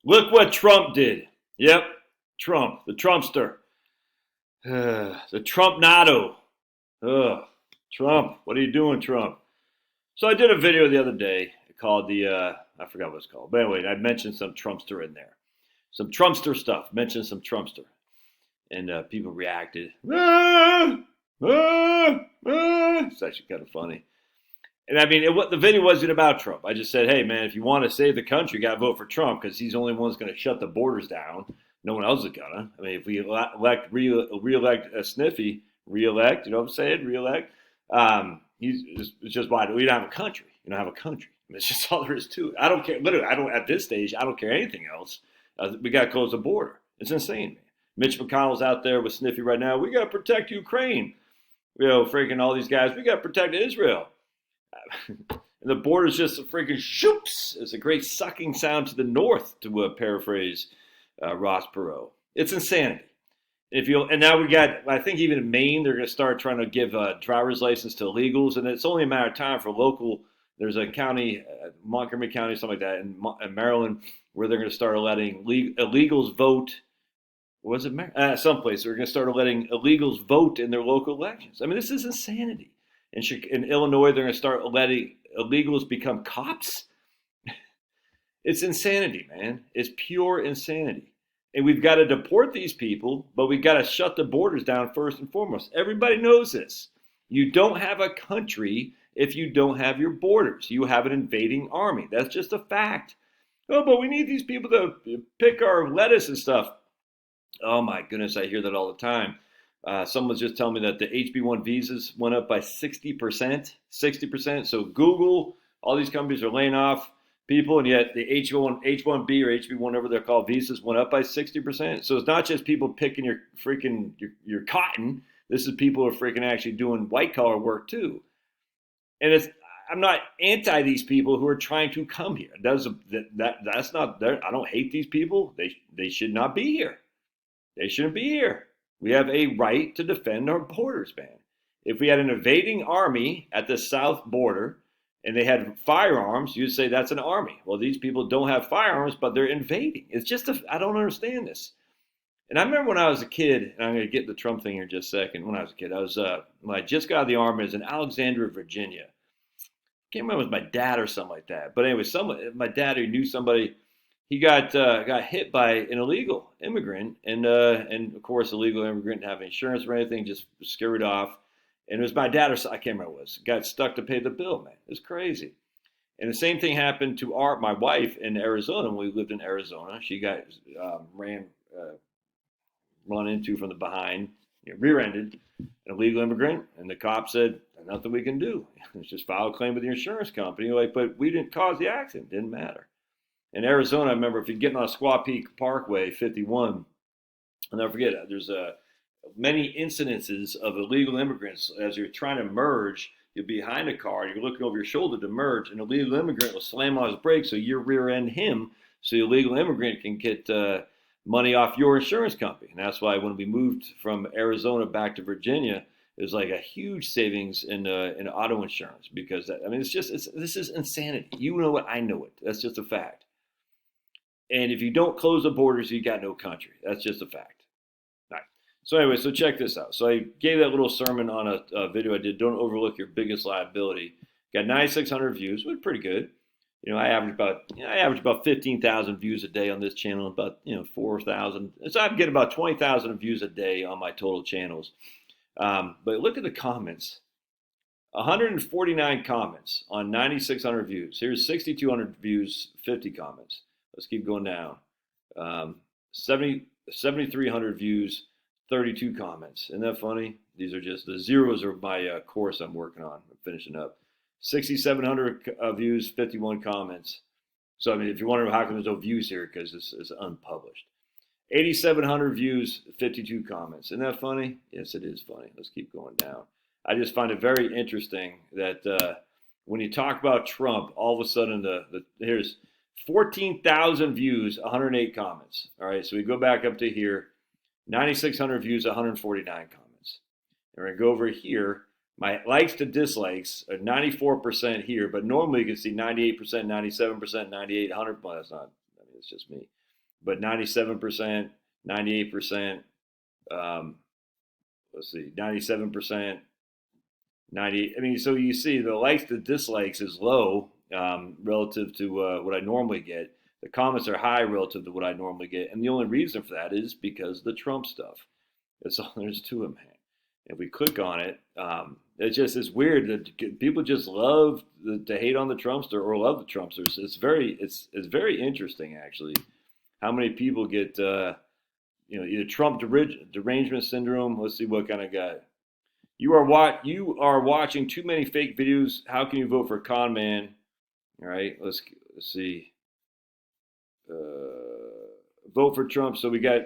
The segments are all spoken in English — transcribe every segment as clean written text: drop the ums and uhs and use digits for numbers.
Look what Trump did. Yep, Trump, the Trumpster. The Trumpnado. Ugh, Trump, what are you doing, Trump? So I did a video the other day called I forgot what it's called. But anyway, I mentioned some Trumpster in there. Some Trumpster stuff. Mentioned some Trumpster. And people reacted. Ah, It's actually kind of funny. And I mean, the video wasn't about Trump. I just said, hey, man, if you want to save the country, you got to vote for Trump because he's the only one that's going to shut the borders down. No one else is going to. I mean, if we re-elect Sniffy, re-elect, you know what I'm saying? Re-elect. It's just why we don't have a country. You don't have a country. I mean, it's just all there is to it. I don't care. Literally, I don't, at this stage, I don't care anything else. We got to close the border. It's insane, man. Mitch McConnell's out there with Sniffy right now. We got to protect Ukraine. You know, freaking all these guys. We got to protect Israel. And the border's just a freaking shoops. It's a great sucking sound to the north, to paraphrase Ross Perot. It's insanity. And now we got, I think even in Maine, they're going to start trying to give driver's license to illegals, and it's only a matter of time for local. There's a county, Montgomery County, something like that, in Maryland, where they're going to start letting illegals vote. Was it someplace? They're going to start letting illegals vote in their local elections. I mean, this is insanity. In Illinois, they're going to start letting illegals become cops. It's insanity, man. It's pure insanity. And we've got to deport these people, but we've got to shut the borders down first and foremost. Everybody knows this. You don't have a country if you don't have your borders. You have an invading army. That's just a fact. Oh, but we need these people to pick our lettuce and stuff. Oh my goodness, I hear that all the time. Someone's just telling me that the HB1 visas went up by 60%. 60%. So Google, all these companies are laying off people, and yet the H1B or HB1, whatever they're called, visas went up by 60%. So it's not just people picking your cotton. This is people who are freaking actually doing white collar work too. And I'm not anti these people who are trying to come here. That's not. I don't hate these people. They should not be here. They shouldn't be here. We have a right to defend our borders, man. If we had an invading army at the south border and they had firearms, you'd say that's an army. Well, these people don't have firearms, but they're invading. It's just, I don't understand this. And I remember when I was a kid, and I'm going to get the Trump thing here in just a second. When I was a kid, when I just got out of the army, I was in Alexandria, Virginia. I can't remember if it was my dad or something like that. But anyway, my dad who knew somebody, he got hit by an illegal immigrant, and of course, illegal immigrant didn't have insurance or anything, just scurried off. And it was my dad, or I can't remember what it was, got stuck to pay the bill, man. It was crazy. And the same thing happened to my wife in Arizona when we lived in Arizona. She got run into from the behind, rear-ended, an illegal immigrant, and the cop said, nothing we can do. It's just file a claim with your insurance company. Like, but we didn't cause the accident. Didn't matter. In Arizona, I remember if you're getting on Squaw Peak Parkway 51, I'll never forget it. There's many incidences of illegal immigrants as you're trying to merge. You're behind a car, you're looking over your shoulder to merge, and an illegal immigrant will slam on his brakes so you rear end him, so the illegal immigrant can get money off your insurance company. And that's why when we moved from Arizona back to Virginia, it was like a huge savings in auto insurance because this is insanity. You know it, I know it. That's just a fact. And if you don't close the borders, you got no country. That's just a fact. All right. So anyway, so check this out. So I gave that little sermon on a video I did. Don't overlook your biggest liability. Got 9,600 views. It was pretty good. I average about 15,000 views a day on this channel. About 4,000. So I get about 20,000 views a day on my total channels. But look at the comments. 149 comments on 9,600 views. Here's 6,200 views, 50 comments. Let's keep going down. 7,300 views, 32 comments. Isn't that funny? These are just the zeros of my course I'm working on. I'm finishing up. 6,700 views, 51 comments. So, I mean, if you're wondering how come there's no views here, because it's unpublished. 8,700 views, 52 comments. Isn't that funny? Yes, it is funny. Let's keep going down. I just find it very interesting that when you talk about Trump, all of a sudden here's 14,000 views, 108 comments. All right, so we go back up to here, 9,600 views, 149 comments. And we're going to go over here. My likes to dislikes are 94% here, but normally you can see 98%, 97%, 98%, 100%. Well, that's not, it's just me. but 97%, 98%. Let's see, 97%, 90. I mean, so you see the likes to dislikes is low relative to what I normally get. The comments are high relative to what I normally get, and the only reason for that is because of the Trump stuff. That's all there's to it, man. If we click on it, it's weird that people just love to hate on the Trumpster or love the Trumpsters. It's very interesting actually how many people get either Trump derangement syndrome. Let's see what kind of guy. You are watching too many fake videos. How can you vote for a con man? All right, let's see. Vote for Trump. So we got,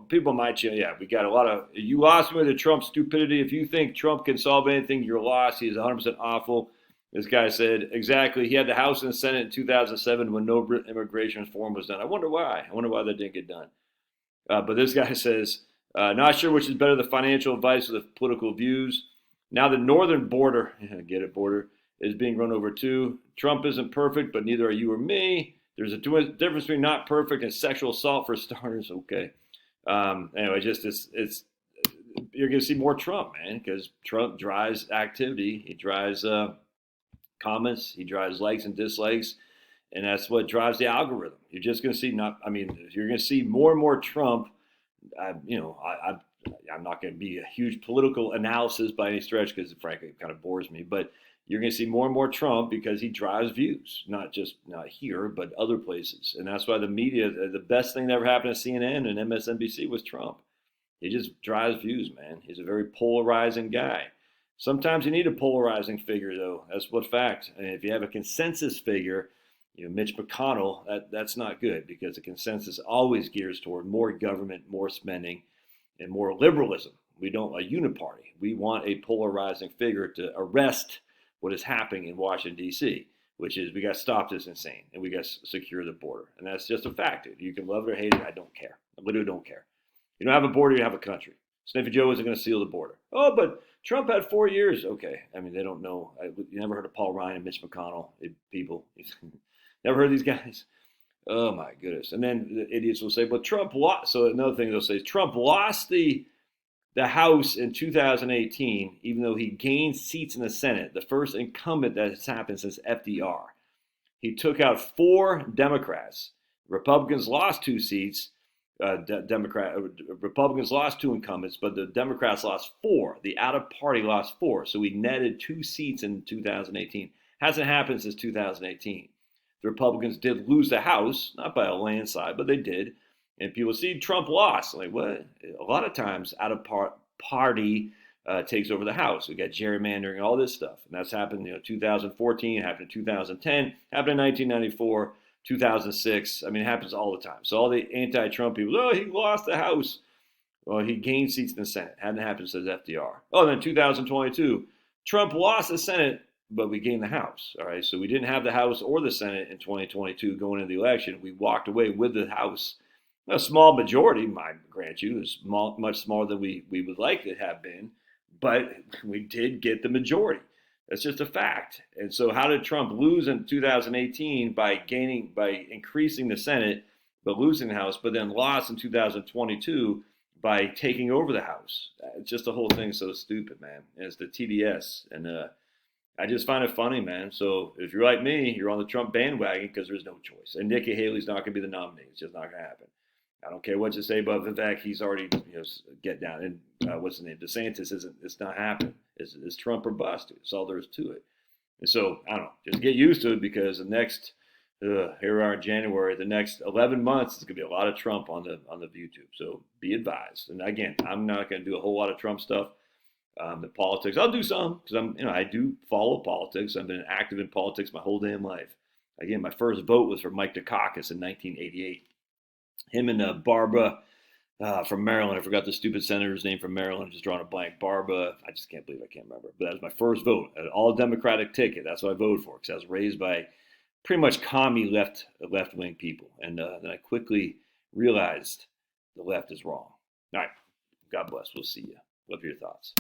people might say, yeah, we got a lot of, you lost me with the Trump stupidity. If you think Trump can solve anything, you're lost. He is 100% awful. This guy said, exactly. He had the House and the Senate in 2007 when no immigration reform was done. I wonder why. I wonder why that didn't get done. But this guy says, not sure which is better, the financial advice or the political views. Now the northern border, get it, border, is being run over too. Trump isn't perfect, but neither are you or me. There's a difference between not perfect and sexual assault for starters. Okay. Anyway, it's you're going to see more Trump, man, because Trump drives activity. He drives comments. He drives likes and dislikes. And that's what drives the algorithm. You're just going to see you're going to see more and more Trump. I'm not going to be a huge political analysis by any stretch because frankly it kind of bores me, but you're going to see more and more Trump because he drives views, not here, but other places. And that's why the media, the best thing that ever happened to CNN and MSNBC was Trump. He just drives views, man. He's a very polarizing guy. Sometimes you need a polarizing figure, though. That's what fact. And if you have a consensus figure, Mitch McConnell, that's not good because the consensus always gears toward more government, more spending, and more liberalism. We don't a uniparty. We want a polarizing figure to arrest what is happening in Washington, D.C., which is we got to stop this insane and we got to secure the border. And that's just a fact, dude. You can love it or hate it. I don't care. I literally don't care. You don't have a border, you have a country. Sniffy Joe isn't going to seal the border. Oh, but Trump had 4 years. Okay. I mean, they don't know. You never heard of Paul Ryan and Mitch McConnell, people. Never heard of these guys. Oh, my goodness. And then the idiots will say, well, Trump lost. So another thing they'll say is Trump lost the House in 2018, even though he gained seats in the Senate, the first incumbent that has happened since FDR. He took out 4 Democrats. Republicans lost 2 seats. Republicans lost 2 incumbents, but the Democrats lost 4. The out-of-party lost 4. So we netted 2 seats in 2018. Hasn't happened since 2018. The Republicans did lose the House, not by a landslide, but they did. And people see Trump lost. Like, what? A lot of times, out-of-party takes over the House. We got gerrymandering and all this stuff. And that's happened, 2014, happened in 2010, happened in 1994, 2006. I mean, it happens all the time. So all the anti-Trump people, oh, he lost the House. Well, he gained seats in the Senate. Hadn't happened since FDR. Oh, then 2022, Trump lost the Senate, but we gained the House. All right, so we didn't have the House or the Senate in 2022 going into the election. We walked away with the House. A small majority, I grant you, is much smaller than we would like to have been, but we did get the majority. That's just a fact. And so how did Trump lose in 2018 by increasing the Senate, but losing the House, but then lost in 2022 by taking over the House? It's just the whole thing's so stupid, man. And it's the TDS. And I just find it funny, man. So if you're like me, you're on the Trump bandwagon because there's no choice. And Nikki Haley's not going to be the nominee. It's just not going to happen. I don't care what you say about the fact he's already, get down. And what's his name? DeSantis it's not happening. It's Trump or bust. That's all there is to it. And so, I don't know. Just get used to it because the next, here we are in January, the next 11 months, is going to be a lot of Trump on the YouTube. So be advised. And again, I'm not going to do a whole lot of Trump stuff. The politics, I'll do some because I do follow politics. I've been active in politics my whole damn life. Again, my first vote was for Mike Dukakis in 1988. Him and Barbara from Maryland. I forgot the stupid senator's name from Maryland. Just drawing a blank. Barbara. I just can't believe I can't remember. But that was my first vote. An all-Democratic ticket. That's what I voted for because I was raised by pretty much commie left-wing people. And then I quickly realized the left is wrong. All right. God bless. We'll see you. Love your thoughts.